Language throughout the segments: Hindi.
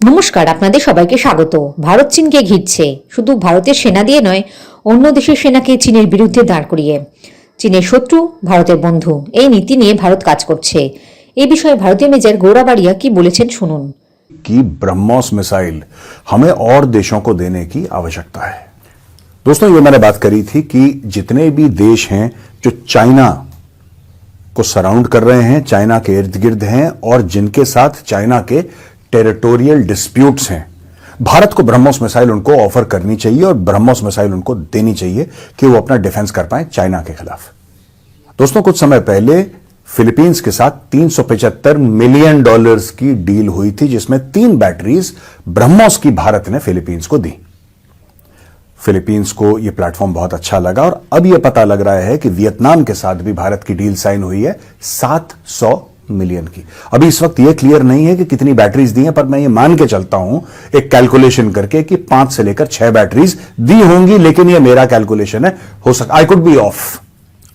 নমস্কার, আপনাদের সবাইকে স্বাগত। ভারত চীনকে ঘিরছে, শুধু ভারতের সেনা দিয়ে নয়, অন্য দেশের সেনাকে চীনের বিরুদ্ধে দাঁড় করিয়ে। চীনের শত্রু ভারতের বন্ধু, এই নীতি নিয়ে ভারত কাজ করছে। এই বিষয়ে ভারতীয় মেজর গৌরাবাড়িয়া কি বলেছেন শুনুন। कि ब्रह्मोस मिसाइल हमें और देशों को देने की आवश्यकता है। दोस्तों, ये मैंने बात करी थी कि जितने भी देश हैं जो चाइना को सराउंड कर रहे हैं, चाइना के इर्द गिर्द हैं और जिनके साथ चाइना के टेरिटोरियल डिस्प्यूट्स हैं, भारत को ब्रह्मोस मिसाइल उनको ऑफर करनी चाहिए और ब्रह्मोस मिसाइल उनको देनी चाहिए कि वो अपना डिफेंस कर पाए चाइना के खिलाफ। दोस्तों, कुछ समय पहले फिलीपींस के साथ $375 मिलियन की डील हुई थी, जिसमें 3 बैटरीज ब्रह्मोस की भारत ने फिलीपींस को दी। फिलीपींस को यह प्लेटफॉर्म बहुत अच्छा लगा और अब यह पता लग रहा है कि वियतनाम के साथ भी भारत की डील साइन हुई है 700 मिलियन की। अभी इस वक्त यह क्लियर नहीं है कि कितनी बैटरीज दी हैं, पर मैं ये मान के चलता हूं एक कैलकुलेशन करके कि 5 से लेकर 6 बैटरीज दी होंगी, लेकिन यह मेरा कैलकुलेशन है, हो सकता आई कुड बी ऑफ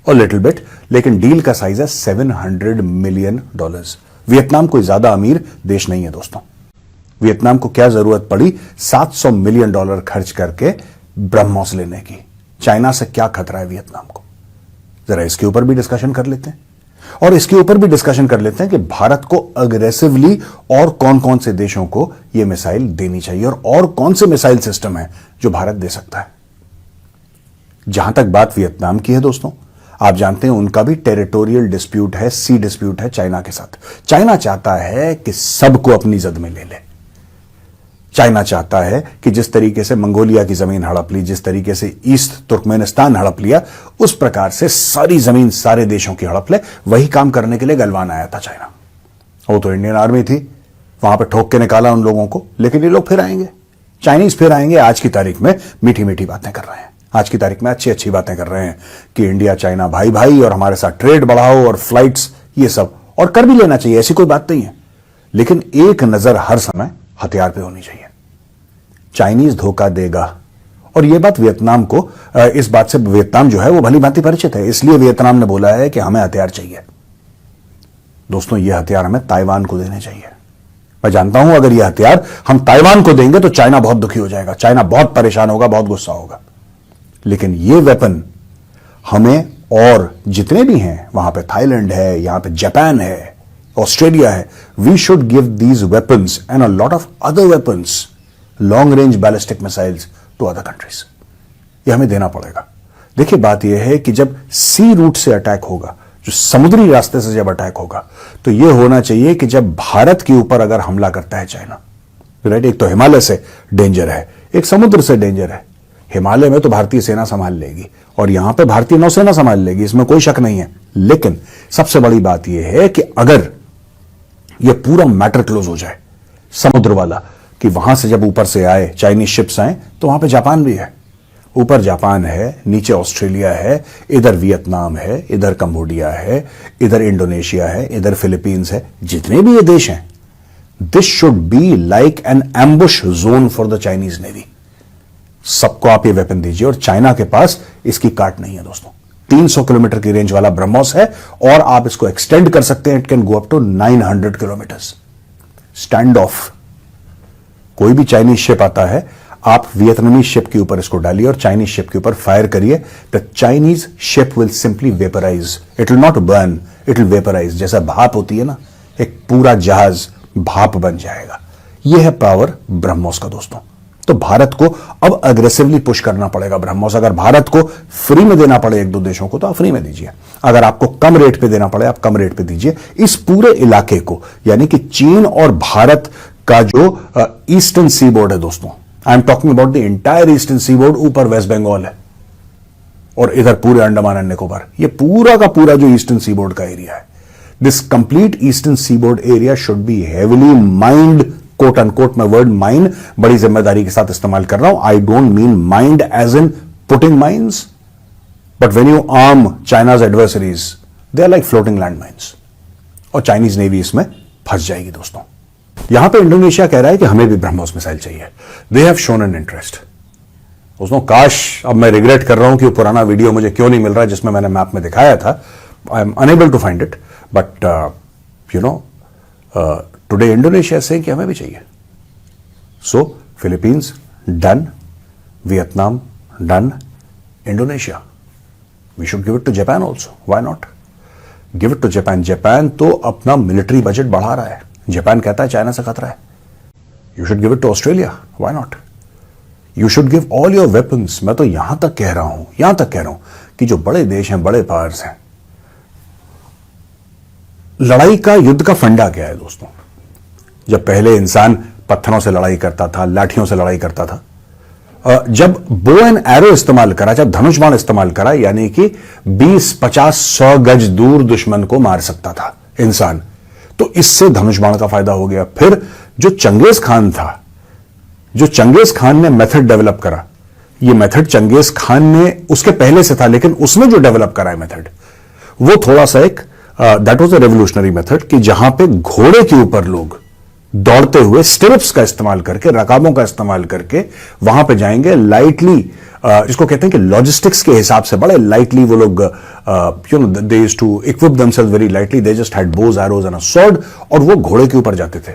और लिटिल बिट, लेकिन डील का साइज है $700 मिलियन। वियतनाम कोई ज्यादा अमीर देश नहीं है दोस्तों। वियतनाम को क्या जरूरत पड़ी $700 मिलियन खर्च करके ब्रह्मोस लेने की? चाइना से क्या खतरा है वियतनाम को? जरा इसके ऊपर भी डिस्कशन कर लेते हैं और इसके ऊपर भी डिस्कशन कर लेते हैं कि भारत को अग्रेसिवली और कौन कौन से देशों को यह मिसाइल देनी चाहिए और कौन से मिसाइल सिस्टम है जो भारत दे सकता है। जहां तक बात वियतनाम की है दोस्तों, आप जानते हैं उनका भी टेरिटोरियल डिस्प्यूट है, सी डिस्प्यूट है चाइना के साथ। चाइना चाहता है कि सबको अपनी जद में ले ले। चाइना चाहता है कि जिस तरीके से मंगोलिया की जमीन हड़प ली, जिस तरीके से ईस्ट तुर्कमेनिस्तान हड़प लिया, उस प्रकार से सारी जमीन सारे देशों की हड़प ले। वही काम करने के लिए गलवान आया था चाइना। वो तो इंडियन आर्मी थी, वहां पर ठोक के निकाला उन लोगों को, लेकिन ये लोग फिर आएंगे, चाइनीज फिर आएंगे। आज की तारीख में मीठी मीठी बातें कर रहे हैं, आज की तारीख में अच्छी अच्छी बातें कर रहे हैं कि इंडिया चाइना भाई भाई और हमारे साथ ट्रेड बढ़ाओ और फ्लाइट्स, ये सब, और कर भी लेना चाहिए, ऐसी कोई बात नहीं है, लेकिन एक नजर हर समय हथियार पे होनी चाहिए। चाइनीज धोखा देगा, और यह बात वियतनाम को, इस बात से वियतनाम जो है वो भली भांति परिचित है, इसलिए वियतनाम ने बोला है कि हमें हथियार चाहिए। दोस्तों, यह हथियार हमें ताइवान को देने चाहिए। मैं जानता हूं अगर यह हथियार हम ताइवान को देंगे तो चाइना बहुत दुखी हो जाएगा, चाइना बहुत परेशान होगा, बहुत गुस्सा होगा, लेकिन ये वेपन हमें, और जितने भी हैं वहां पे, थाईलैंड है, यहां पे जापान है, ऑस्ट्रेलिया है, we should give these weapons and a lot of other weapons, long range ballistic missiles to other countries. ये हमें देना पड़ेगा। देखिए, बात यह है कि जब सी रूट से अटैक होगा, जो समुद्री रास्ते से जब अटैक होगा, तो यह होना चाहिए कि जब भारत के ऊपर अगर हमला करता है चाइना, राइट, एक तो हिमालय से डेंजर है, एक समुद्र से डेंजर है। हिमालय में तो भारतीय सेना संभाल लेगी और यहां पे भारतीय नौसेना संभाल लेगी, इसमें कोई शक नहीं है, लेकिन सबसे बड़ी बात यह है कि अगर यह पूरा मैटर क्लोज हो जाए, समुद्र वाला, कि वहां से जब ऊपर से आए चाइनीज शिप्स आए, तो वहां पे जापान भी है, ऊपर जापान है, नीचे ऑस्ट्रेलिया है, इधर वियतनाम है, इधर कंबोडिया है, इधर इंडोनेशिया है, इधर फिलीपींस है, जितने भी ये देश हैं, this should be like an ambush zone for the Chinese navy. सबको आप ये वेपन दीजिए, और चाइना के पास इसकी काट नहीं है दोस्तों। 300 किलोमीटर की रेंज वाला ब्रह्मोस है और आप इसको एक्सटेंड कर सकते हैं, it can go up to 900 kilometre. Stand off, कोई भी चाइनीज शिप आता है, आप वियतनामी शिप के ऊपर इसको डालिए और चाइनीज शिप के ऊपर फायर करिए, the Chinese ship will simply vaporise, it will not burn, it will vaporise. जैसा भाप होती है ना, एक पूरा जहाज भाप बन जाएगा। यह है पावर ब्रह्मोस का दोस्तों। तो भारत को अब अग्रेसिवली पुश करना पड़ेगा ब्रह्मोस। अगर भारत को फ्री में देना पड़े एक दो देशों को, तो आप फ्री में दीजिए। अगर आपको कम रेट पे देना पड़े, आप कम रेट पे दीजिए। इस पूरे इलाके को, यानी कि चीन और भारत का जो ईस्टर्न सी बोर्ड है दोस्तों, I am talking about the entire eastern seaboard, ऊपर वेस्ट बंगाल है और इधर पूरे अंडमान एंड निकोबार, ये पूरा का पूरा जो ईस्टर्न सी बोर्ड का एरिया है, this complete eastern seaboard area should be heavily mined, quote unquote मैं वर्ड माइन बड़ी जिम्मेदारी के साथ इस्तेमाल कर रहा हूं। I don't mean mined as in putting mines, but when you arm China's adversaries, they are like floating land mines, और चाइनीज नेवी इसमें फंस जाएगी दोस्तों। यहां पे इंडोनेशिया कह रहा है कि हमें भी ब्रह्मोस मिसाइल चाहिए। They have shown an interest. दोस्तों, काश, अब मैं रिग्रेट कर रहा हूं कि वो पुराना वीडियो मुझे क्यों नहीं मिल रहा है जिसमें मैंने मैप में दिखाया था। I am unable to find it, but today Indonesia से कि हमें भी चाहिए। So Philippines done, Vietnam done, Indonesia we should give it to Japan also, why not give it to Japan. Japan तो अपना मिलिट्री बजट बढ़ा रहा है, जापान कहता है चाइना से खतरा है। You should give it to Australia, why not. You should give all your weapons. मैं तो यहां तक कह रहा हूं कि जो बड़े देश हैं, बड़े पावर्स हैं, लड़ाई का, युद्ध का फंडा क्या है दोस्तों? जब पहले इंसान पत्थरों से लड़ाई करता था, लाठियों से लड़ाई करता था, जब बो एंड एरो इस्तेमाल करा, जब धनुष बाण इस्तेमाल करा, यानी कि 20, 50, 100 गज दूर दुश्मन को मार सकता था इंसान, तो इससे धनुष बाण का फायदा हो गया। फिर जो चंगेज खान था, जो चंगेज खान ने मेथड डेवलप करा, ये मेथड चंगेज खान ने उसके पहले से था, लेकिन उसने जो डेवलप करा है मेथड, वो थोड़ा सा एक that was a revolutionary method, कि जहां पे घोड़े के ऊपर लोग दौड़ते हुए स्टिरप्स का इस्तेमाल करके, रकाबों का इस्तेमाल करके वहां पे जाएंगे लाइटली, जिसको कहते हैं कि लॉजिस्टिक्स के हिसाब से बड़े लाइटली वो लोग, they used to equip themselves very lightly, they just had bows, arrows and a sword, और वो घोड़े के ऊपर जाते थे।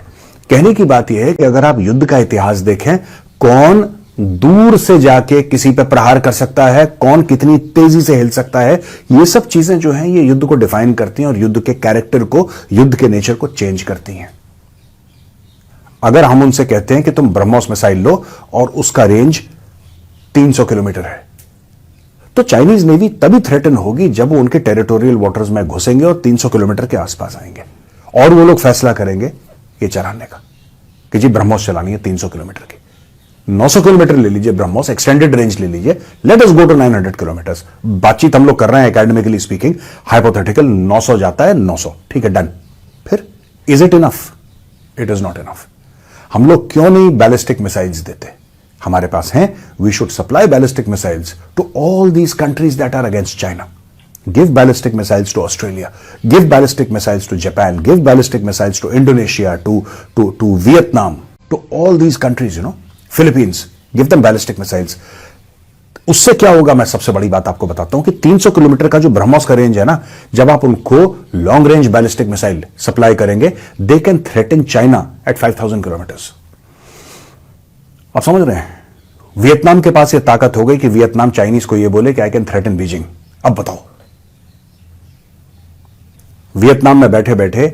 कहने की बात यह है कि अगर आप युद्ध का इतिहास देखें, कौन दूर से जाके किसी पे प्रहार कर सकता है, कौन कितनी तेजी से हिल सकता है, ये सब चीजें जो हैं ये युद्ध को डिफाइन करती हैं और युद्ध के कैरेक्टर को, युद्ध के नेचर को चेंज करती हैं। अगर हम उनसे कहते हैं कि तुम ब्रह्मोस मिसाइल लो और उसका रेंज 300 किलोमीटर है, तो चाइनीज नेवी तभी थ्रेटन होगी जब वो उनके टेरिटोरियल वाटर्स में घुसेंगे और 300 किलोमीटर के आसपास आएंगे, और वो लोग फैसला करेंगे ये चलाने का कि जी ब्रह्मोस चलानी है 300 किलोमीटर की। 900 किलोमीटर ले लीजिए ब्रह्मोस, एक्सटेंडेड रेंज ले लीजिए, let us go to 900 kilometre. बातचीत हम लोग कर रहे हैं एकेडमिकली स्पीकिंग, हाइपोथेटिकल 900 जाता है, 900 ठीक है, डन। फिर is it enough? It is not enough. हम लोग क्यों नहीं बैलिस्टिक मिसाइल्स देते? हमारे पास हैं, we should supply ballistic missiles to all these countries that are against China. Give ballistic missiles to Australia, give ballistic missiles to Japan, give ballistic missiles to Indonesia, to Vietnam, to all these countries, Philippines, give them ballistic missiles. उससे क्या होगा, मैं सबसे बड़ी बात आपको बताता हूं कि 300 किलोमीटर का जो ब्रह्मोस का रेंज है ना, जब आप उनको long range ballistic missile supply करेंगे, they can threaten China at 5000 kilometres. आप समझ रहे हैं? वियतनाम के पास ये ताकत हो गई कि वियतनाम चाइनीज को ये बोले कि आई कैन थ्रेटन बीजिंग। अब बताओ, वियतनाम में बैठे बैठे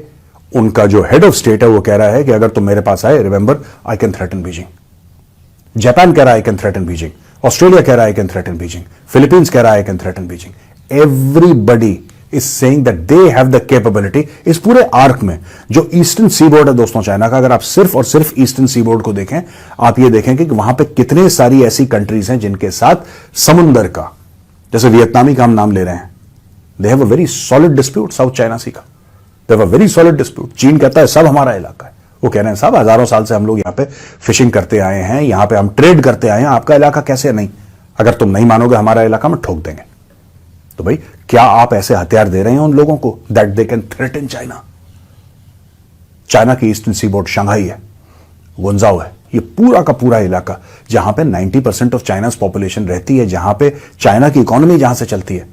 उनका जो हेड ऑफ स्टेट है वो कह रहा है कि अगर तुम मेरे पास आए, remember I can threaten Beijing. Japan कह रहा है I can threaten Beijing, Australia कह रहा है I can threaten Beijing, Philippines कह रहा है I can threaten Beijing. Everybody is saying that they have the capability. इस पूरे आर्क में जो ईस्टर्न सीबोर्ड है दोस्तों चाइना का, अगर आप सिर्फ और सिर्फ ईस्टर्न सीबोर्ड को देखें, आप ये देखेंगे कि वहां पे कितने सारी ऐसी कंट्रीज हैं जिनके साथ समुंदर का, जैसे वियतनामी का हम नाम ले रहे हैं, they have a very solid dispute south China sea का, they have a very solid dispute। चीन कहता है सब हमारा इलाका है, वो कह रहे हैं साहब हजारों साल से हम लोग यहां पे फिशिंग करते आए हैं, यहां पे हम ट्रेड करते आए हैं, आपका इलाका कैसे नहीं? अगर तुम नहीं मानोगे हमारा इलाका में ठोक देंगे। तो भाई क्या आप ऐसे हथियार दे रहे हैं उन लोगों को that they can threaten China? China की ईस्टर्न सीबोर्ड शंघाई है, गुंजाओ है, ये पूरा का पूरा इलाका जहां पे 90% ऑफ चाइना's पॉपुलेशन रहती है, जहां पे चाइना की इकोनॉमी जहां से चलती है।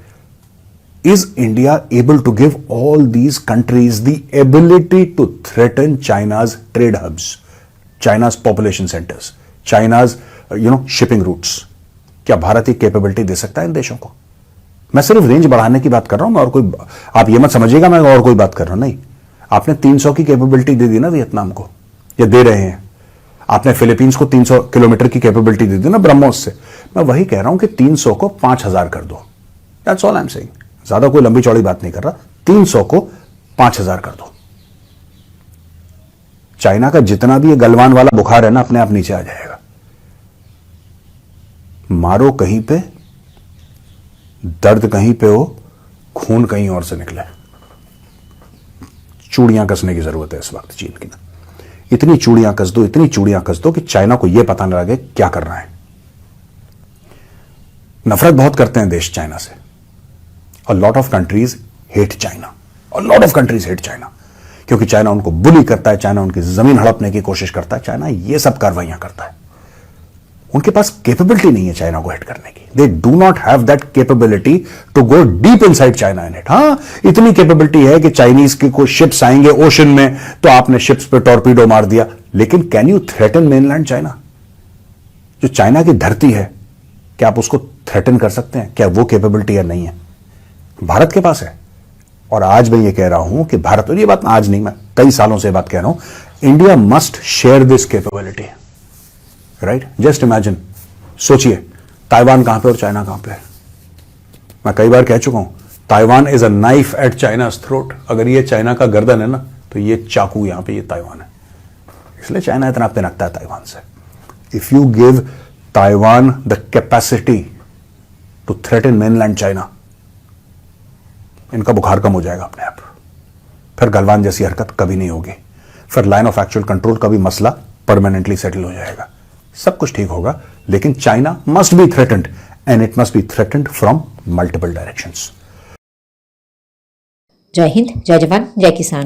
Is India able to give all these countries the ability to threaten China's trade hubs, China's population centers, China's shipping routes? क्या भारत ये कैपेबिलिटी दे सकता है इन देशों को? मैं सिर्फ रेंज बढ़ाने की बात कर रहा हूं, मैं और कोई, आप ये मत समझिएगा मैं और कोई बात कर रहा हूं, नहीं। आपने 300 की कैपेबिलिटी दे दी ना वियतनाम को, ये दे रहे हैं। आपने फिलीपींस को 300 किलोमीटर की कैपेबिलिटी दे दी ना ब्रह्मोस से। मैं वही कह रहा हूं कि 300 को 5000 कर दो, that's all I am saying. ज्यादा कोई लंबी चौड़ी बात नहीं कर रहा, 300 को 5000 कर दो। चाइना का जितना भी ये गलवान वाला बुखार है ना, अपने आप नीचे आ जाएगा। मारो कहीं पे, दर्द कहीं पे हो, खून कहीं और से निकले। चूड़ियां कसने की जरूरत है इस वक्त चीन की ना, इतनी चूड़ियां कस दो, इतनी चूड़ियां कस दो कि चाइना को यह पता न लगे क्या कर रहा है। नफरत बहुत करते हैं देश चाइना से। A lot of countries hate China. A lot of countries hate China. क्योंकि चाइना उनको बुली करता है, चाइना उनकी जमीन हड़पने की कोशिश करता है, चाइना ये सब कार्रवाइयां करता है। उनके पास कैपेबिलिटी नहीं है चाइना को हिट करने की। They do not have that capability to go deep inside China in it. हाँ, इतनी कैपेबिलिटी है कि चाइनीज के कोई शिप्स आएंगे ओशन में तो आपने शिप्स पे टॉर्पीडो मार दिया, लेकिन can you threaten mainland China? जो चाइना की धरती है, क्या आप उसको थ्रेटन कर सकते हैं? क्या वो कैपेबिलिटी या नहीं है? भारत के पास है। और आज मैं ये कह रहा हूं कि भारत, और ये बात आज नहीं, मैं कई सालों से बात कह रहा हूं, India must share this capability. Right? Just imagine, सोचिए ताइवान कहां पे और चाइना कहां पे है। मैं कई बार कह चुका हूं, Taiwan is a knife at China's throat. अगर ये चाइना का गर्दन है ना, तो ये चाकू यहां पे ये ताइवान है। इसलिए चाइना इतना पिनकता है ताइवान से। If you give Taiwan the capacity to threaten mainland China, इनका बुखार कम हो जाएगा अपने आप। फिर गलवान जैसी हरकत कभी नहीं होगी। फिर लाइन ऑफ एक्चुअल कंट्रोल का भी मसला परमानेंटली सेटल हो जाएगा। सब कुछ ठीक होगा, लेकिन China must be threatened, and it must be threatened from multiple directions. जय हिंद, जय जवान, जय किसान।